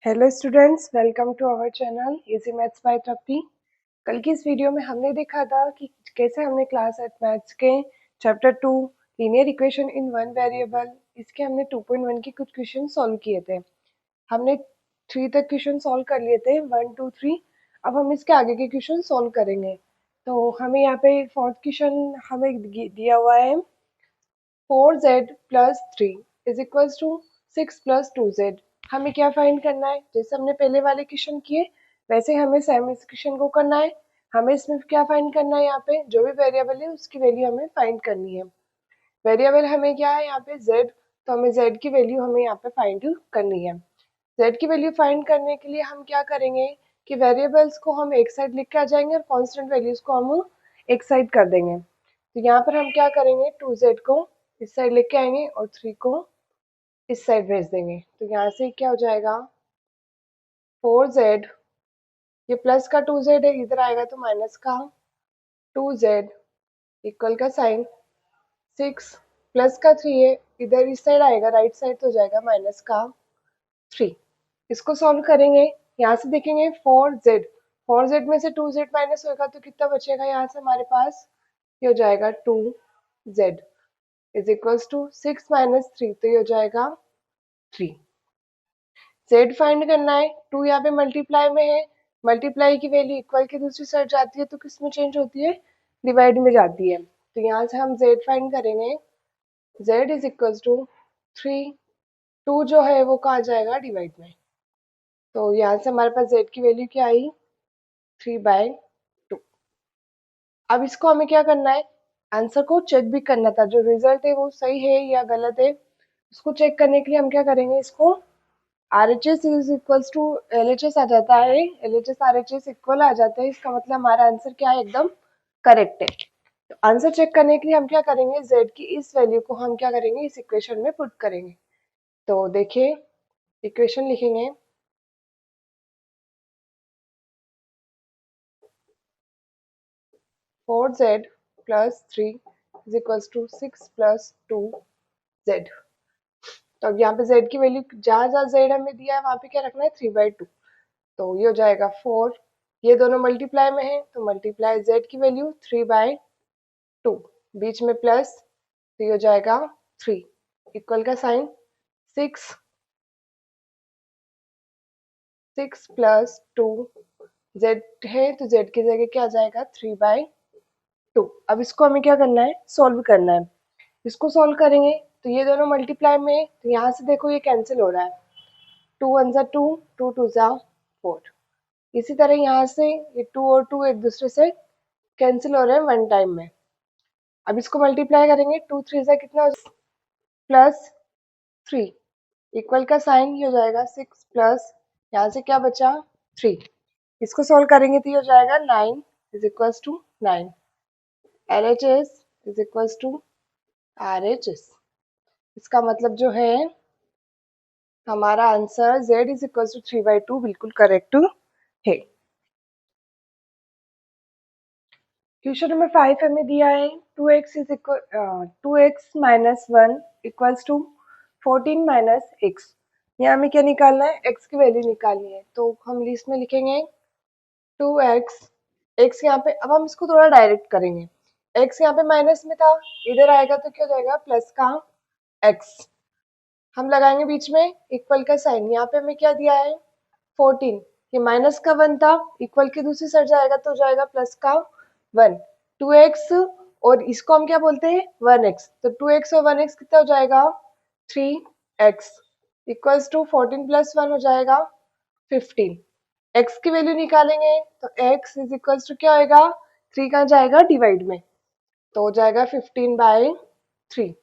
Hello students, welcome to our channel easy maths by Tripti. कल की इस वीडियो में हमने देखा था कि कैसे हमने क्लास 8 मैथ्स के chapter 2 linear equation in one variable इसके हमने 2.1 के कुछ क्वेश्चन सॉल्व किए थे। हमने 3 तक क्वेश्चन सॉल्व कर लिए थे, 1 2 3। अब हम इसके आगे के क्वेश्चन सॉल्व करेंगे। तो हमें यहाँ पे फोर्थ क्वेश्चन हमें दिया हुआ है 4z plus 3 is equals to 6 plus 2z। हमें क्या फाइंड करना है? जैसे हमने पहले वाले क्वेश्चन किए वैसे हमें सेम इस क्वेश्चन को करना है। हमें इसमें क्या फाइंड करना है? यहाँ पे जो भी वेरिएबल है उसकी वैल्यू हमें फाइंड करनी है। वेरिएबल हमें क्या है यहाँ पे? z। तो हमें z की वैल्यू हमें यहाँ पे फाइंड करनी है। z की वैल्यू फाइंड करने के लिए हम क्या करेंगे कि वेरिएबल्स को हम एक साइड लिख के आ जाएंगे और कांस्टेंट वैल्यूज को हम एक साइड कर देंगे। तो यहाँ पर हम क्या करेंगे, 2z को इस साइड लेके आएंगे और 3 को इस साइड भेज देंगे। तो यहाँ से क्या हो जाएगा 4z, ये प्लस का 2z है, इधर आएगा तो माइनस का 2z इक्वल का साइन 6 प्लस का 3 है, इधर इस साइड आएगा राइट साइड तो हो जाएगा माइनस का 3। इसको सॉल्व करेंगे, यहाँ से देखेंगे 4z में से 2z माइनस होगा तो कितना बचेगा? यहाँ से हमारे पास ये हो जाएगा 2z is equals to 6 minus 3, तो ये हो जाएगा 3। z फाइंड करना है, 2 यहाँ पे मल्टीप्लाई में है, मल्टीप्लाई की वैल्यू इक्वल की दूसरी साइड जाती है तो किस में चेंज होती है? डिवाइड में जाती है। तो यहाँ से हम z फाइंड करेंगे, z इज इक्वल्स टू 3, 2 जो है वो कहाँ जाएगा? डिवाइड में। तो यहाँ से हमारे पास z की वैल्यू क्या आई? 3/2। अब इसको हमें क्या करना है? आंसर को चेक भी करना था, जो रिजल्ट है वो सही है या गलत है उसको चेक करने के लिए हम क्या करेंगे, इसको RHS is equals to LHS आ जाता है, LHS RHS इक्वल आ जाता है, इसका मतलब हमारा आंसर क्या है? एकदम करेक्ट है। तो आंसर चेक करने के लिए हम क्या करेंगे, z की इस वैल्यू को हम क्या करेंगे, इस इक्वेशन में पुट करेंगे। तो देखिए इक्वेशन लिखेंगे 4z plus 3 is equals to 6 plus 2z। तो अब यहाँ पे z की वैल्यू जहां जहां z हमें दिया है वहां पे क्या रखना है? 3/2। तो ये हो जाएगा 4, ये दोनों मल्टीप्लाई में है तो मल्टीप्लाई z की वैल्यू 3/2, बीच में प्लस तो ये हो जाएगा 3 इक्वल का साइन 6, 6 प्लस 2 z है तो z की जगह क्या आ जाएगा? 3/2। अब इसको हमें क्या करना है? सॉल्व करना है। इसको सॉल्व करेंगे तो ये दोनों मल्टीप्लाई में है तो यहाँ से देखो ये कैंसिल हो रहा है, 2 1 जा 2, 2 2 जा 4। इसी तरह यहाँ से ये 2 और 2 एक दूसरे से कैंसिल हो रहे हैं वन टाइम में। अब इसको मल्टीप्लाई करेंगे, 2 3 से कितना प्लस 3 इक्वल का साइन ये हो जाएगा 6 प्लस यहाँ से क्या बचा 3। इसको सोल्व करेंगे तो ये हो जाएगा 9 is equals to 9। LHS is equals to RHS। इसका मतलब जो है हमारा answer z is equals to 3/2 बिल्कुल करेक्ट है। क्वेश्चन नंबर 5 हमें दिया है 2x is equal 2x minus 1 equals to 14 minus x। यहाँ हमें क्या निकालना है? x की वैल्यू निकालनी है। तो हम लिस्ट में लिखेंगे 2x, x यहाँ पे, अब हम इसको थोड़ा डायरेक्ट करेंगे, x यहाँ पे माइनस में था, इधर आएगा तो क्या हो जाएगा? प्लस का x। हम लगाएंगे बीच में इक्वल का साइन, यहाँ पे हमें क्या दिया है? 14, ये माइनस का 1 था, इक्वल की दूसरी साइड जाएगा तो जाएगा प्लस का 1। 2x और इसको हम क्या बोलते हैं? 1x। तो 2x और 1x कितना हो जाएगा? 3x इक्वल्स टू 14 प्लस 1 हो जाएगा 15। x की वैल्यू निकालेंगे तो x इज इक्वल्स टू क्या होगा? 3 कहाँ जाएगा? डिवाइड में, तो हो जाएगा 15/3।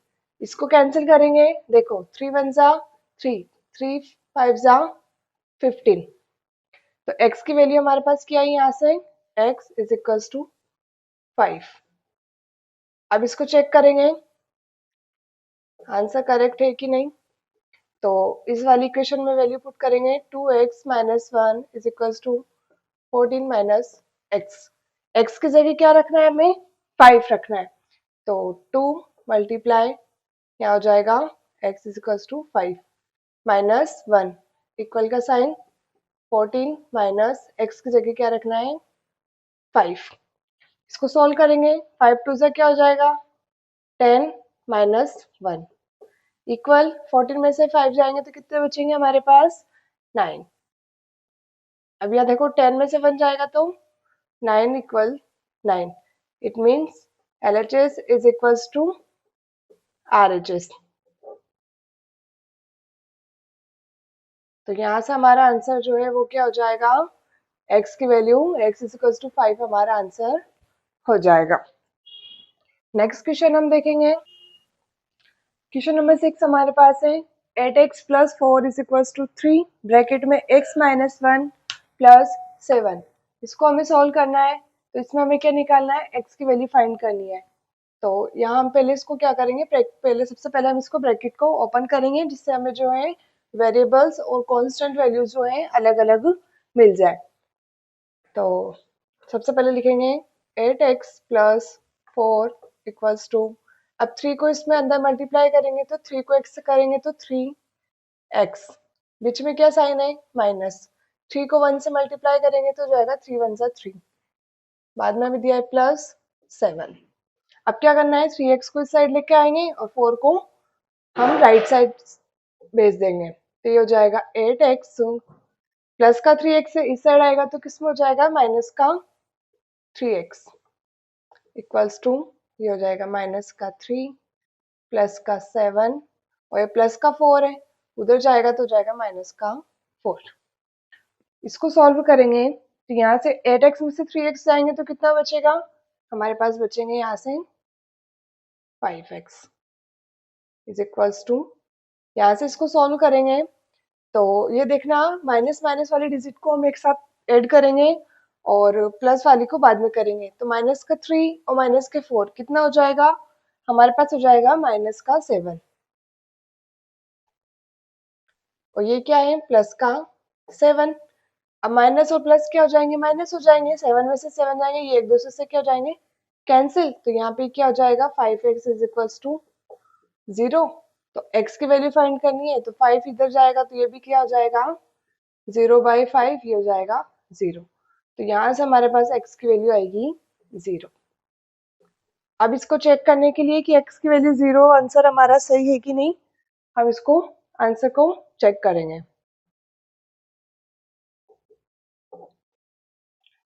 इसको कैंसिल करेंगे, देखो 3 1 जा 3, 3 5 जा 15। तो x की वैल्यू हमारे पास क्या है? यहाँ से x इज इक्वल्स टू 5। अब इसको चेक करेंगे आंसर करेक्ट है कि नहीं। तो इस वाली इक्वेशन में वैल्यू पुट करेंगे 2x minus 1 is equals to 14 minus x। x की जगह क्या रखना है? हमें 5 रखना है। तो 2 मल्टीप्लाई क्या हो जाएगा? x is equals to 5 minus 1 equal का साइन 14 माइनस एक्स की जगह क्या रखना है 5। इसको सॉल्व करेंगे 5 टू से क्या हो जाएगा 10 माइनस 1 इक्वल 14 में से 5 जाएंगे तो कितने बचेंगे हमारे पास 9। अब यहाँ देखो 10 में से 1 जाएगा तो 9 equal 9। It means LHS is equals to RHS। तो यहाँ से हमारा आंसर जो है वो क्या हो जाएगा x की value x is equals to 5 हमारा आंसर हो जाएगा। नेक्स्ट क्वेश्चन हम देखेंगे। क्वेश्चन नंबर 6 हमारे पास है 8x plus 4 is equals to 3 bracket में x माइनस 1 प्लस 7। इसको हमें सॉल्व करना है तो इसमें हमें क्या निकालना है x की वैल्यू फाइंड करनी है। तो यहाँ हम पहले इसको क्या करेंगे पहले सबसे पहले हम इसको ब्रैकेट को ओपन करेंगे जिससे हमें जो है वेरिएबल्स और कांस्टेंट वैल्यूज जो है अलग अलग मिल जाए। तो सबसे पहले लिखेंगे 8x प्लस 4 इक्वल्स टू, अब 3 को इसमें अंदर मल्टीप्लाई करेंगे तो 3 को x से करेंगे तो 3x, बीच में क्या साइन है माइनस, 3 को 1 से मल्टीप्लाई करेंगे तो जाएगा 3 1 जा 3, बाद में हमें दिया है प्लस 7। अब क्या करना है 3x को इस साइड लेके आएंगे और 4 को हम राइट साइड भेज देंगे तो ये हो जाएगा 8x प्लस का 3x इस साइड आएगा तो किसमें हो जाएगा माइनस का 3x इक्वल्स टू ये हो जाएगा माइनस का 3 प्लस का 7 और ये प्लस का 4 है उधर जाएगा तो जाएगा माइनस का 4। इसको सॉल्व करेंगे तो यहाँ से 8x में से 3x जाएंगे तो कितना बचेगा हमारे पास बचेंगे यहाँ से 5x इज इक्वल्स टू, यहाँ से इसको सॉल्व करेंगे तो ये देखना माइनस माइनस वाली डिजिट को हम एक साथ ऐड करेंगे और प्लस वाली को बाद में करेंगे तो माइनस का 3 और माइनस के 4 कितना हो जाएगा हमारे पास हो जाएगा माइनस का 7 और ये क्या है प्लस का 7। अब माइनस और प्लस क्या हो जाएंगे माइनस हो जाएंगे, 7 में से 7 जाएंगे ये एक दूसरे से क्या हो जाएंगे कैंसिल, तो यहाँ पे क्या हो जाएगा 5x इज इक्वल्स टू 0। तो x की वैल्यू फाइंड करनी है तो 5 इधर जाएगा तो ये भी क्या हो जाएगा 0/5 ये हो जाएगा 0। तो यहाँ से हमारे पास x की वैल्यू आएगी 0। अब इसको चेक करने के लिए कि x की वैल्यू 0 आंसर हमारा सही है कि नहीं, हम इसको आंसर को चेक करेंगे।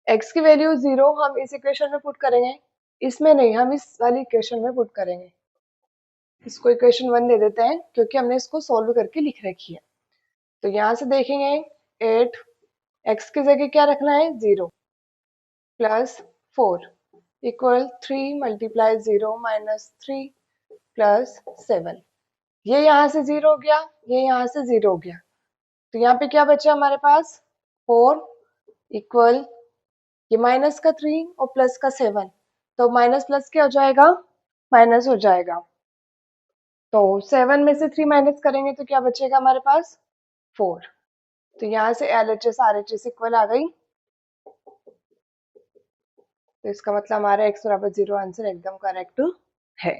x की वैल्यू 0 हम इस इक्वेशन में पुट करेंगे, इसमें नहीं हम इस वाली इक्वेशन में पुट करेंगे। इसको इक्वेशन 1 दे देते हैं क्योंकि हमने इसको सॉल्व करके लिख रखी है। तो यहाँ से देखेंगे 8 x की जगह क्या रखना है 0 plus 4 equal 3 multiply 0 minus 3 plus 7। ये यहाँ से 0 हो गया ये यहाँ से 0 हो गया तो यहाँ पे क्या बचा हमारे पास 4 इक्वल ये माइनस का 3 और प्लस का 7, तो माइनस प्लस क्या हो जाएगा माइनस हो जाएगा। तो 7 में से 3 माइनस करेंगे तो क्या बचेगा हमारे पास 4। तो यहाँ से LHS RHS इक्वल आ गई, तो इसका मतलब हमारा x बराबर 0 आंसर एकदम करेक्ट है।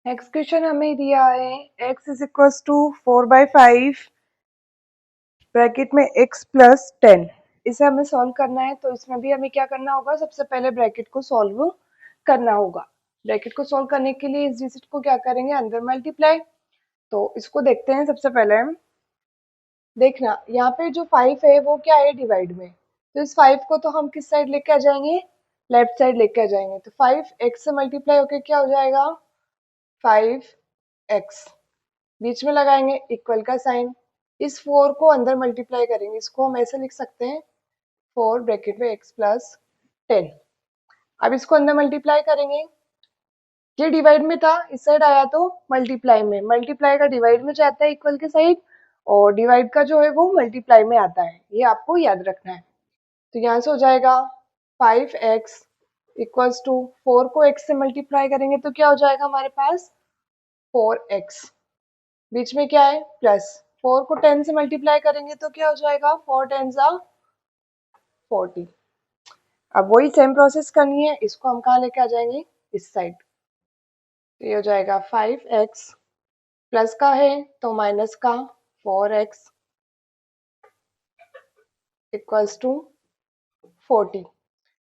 नेक्स्ट क्वेश्चन हमें दिया है x is equal to 4/5 bracket में x प्लस 10, इसे हमें सॉल्व करना है तो इसमें भी हमें क्या करना होगा सबसे पहले ब्रैकेट को सॉल्व करना होगा। ब्रैकेट को सॉल्व करने के लिए इस डिजिट को क्या करेंगे अंदर मल्टीप्लाई, तो इसको देखते हैं। सबसे पहले देखना यहाँ पे जो 5 है वो क्या है डिवाइड में, तो इस 5 को तो हम किस साइड लेके आ जाएंगे लेफ्ट साइड लेके आ जाएंगे, तो 5x से मल्टीप्लाई होके क्या हो जाएगा 5x, बीच में लगाएंगे इक्वल का साइन, इस 4 को अंदर मल्टीप्लाई करेंगे, इसको हम ऐसे लिख सकते हैं 4 ब्रैकेट में x प्लस 10। अब इसको अंदर मल्टीप्लाई करेंगे, ये डिवाइड में था इस साइड आया तो मल्टीप्लाई में, मल्टीप्लाई का डिवाइड में जाता है इक्वल के साइड और डिवाइड का जो है वो मल्टीप्लाई में आता है, ये आपको याद रखना है। तो यहाँ से हो जाएगा 5x इक्वल्स टू 4 को x से मल्टीप्लाई करेंगे तो क्या हो जाएगा हमारे पास 4x, बीच में क्या है प्लस, 4 को 10 से मल्टीप्लाई करेंगे तो क्या हो जाएगा 4 10 40। अब वही सेम प्रोसेस करनी है, इसको हम कहाँ लेके आ जाएंगे इस साइड, तो ये हो जाएगा 5x प्लस का है तो माइनस का 4x इक्वल्स टू 40।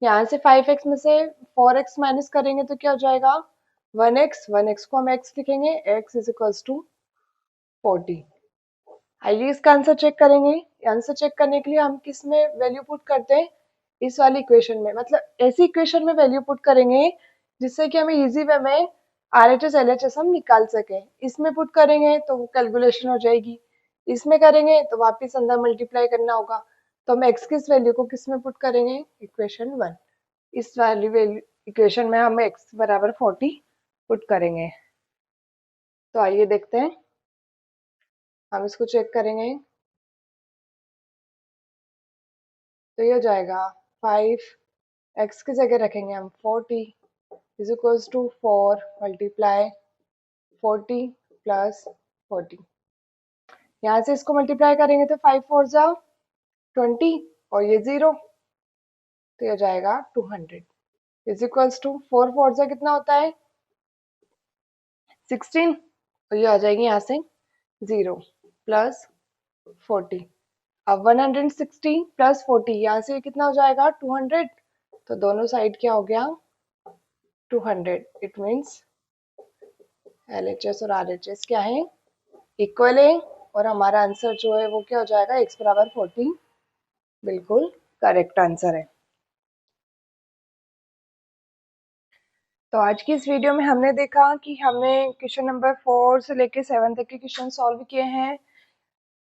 यहाँ से 5x में से 4x माइनस करेंगे तो क्या हो जाएगा 1x। 1x को हम x लिखेंगे, x इज इक्वल्स टू 40। आइए इसका आंसर चेक करेंगे। आंसर चेक करने के लिए हम किस में वैल्यू पुट करते हैं, इस वाली इक्वेशन में, मतलब ऐसी इक्वेशन में वैल्यू पुट करेंगे जिससे कि हमें इजी वे में RHS LHS हम निकाल सके। इसमें पुट करेंगे तो वो कैलकुलेशन हो जाएगी, इसमें करेंगे तो वापस अंदर मल्टीप्लाई करना होगा। तो हम x की इस वैल्यू को किस में पुट करेंगे, इक्वेशन 1। इस वाली वैल्यू इक्वेशन में हम x बराबर 40 पुट करेंगे। तो आइए देखते हैं, हम इसको चेक करेंगे। तो ये हो जाएगा 5x की जगह रखेंगे हम 40 is equals to 4 multiply 40 plus 40। यहाँ से इसको मल्टीप्लाई करेंगे तो 5 4 जा 20 और ये 0, तो ये हो जाएगा 200 इज इक्वल्स टू 4 4 जा कितना होता है 16, तो ये आ जाएगी यहाँ से 0 प्लस 40। अब 160 प्लस 40 यहाँ से कितना हो जाएगा 200, तो दोनों साइड क्या हो गया 200। इट मीन्स LHS और RHS क्या है इक्वल है, और हमारा आंसर जो है वो क्या हो जाएगा x बराबर 14 बिल्कुल करेक्ट आंसर है। तो आज की इस वीडियो में हमने देखा कि हमने क्वेश्चन नंबर 4 से लेके 7 तक के क्वेश्चन सॉल्व किए हैं।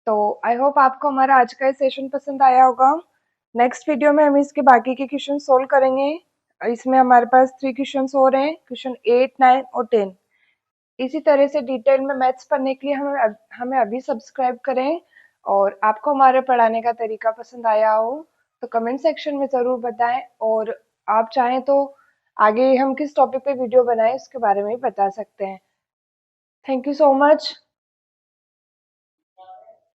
तो आई होप आपको हमारा आज का सेशन पसंद आया होगा। नेक्स्ट वीडियो में हम इसके बाकी के क्वेश्चन सोल्व करेंगे। इसमें हमारे पास 3 क्वेश्चन और हैं, क्वेश्चन 8 9 और 10। इसी तरह से डिटेल में मैथ्स पढ़ने के लिए हमें अभी सब्सक्राइब करें। और आपको हमारे पढ़ाने का तरीका पसंद आया हो तो कमेंट सेक्शन में ज़रूर बताएं, और आप चाहें तो आगे हम किस टॉपिक पे वीडियो बनाएं उसके बारे में भी बता सकते हैं। Thank you so much.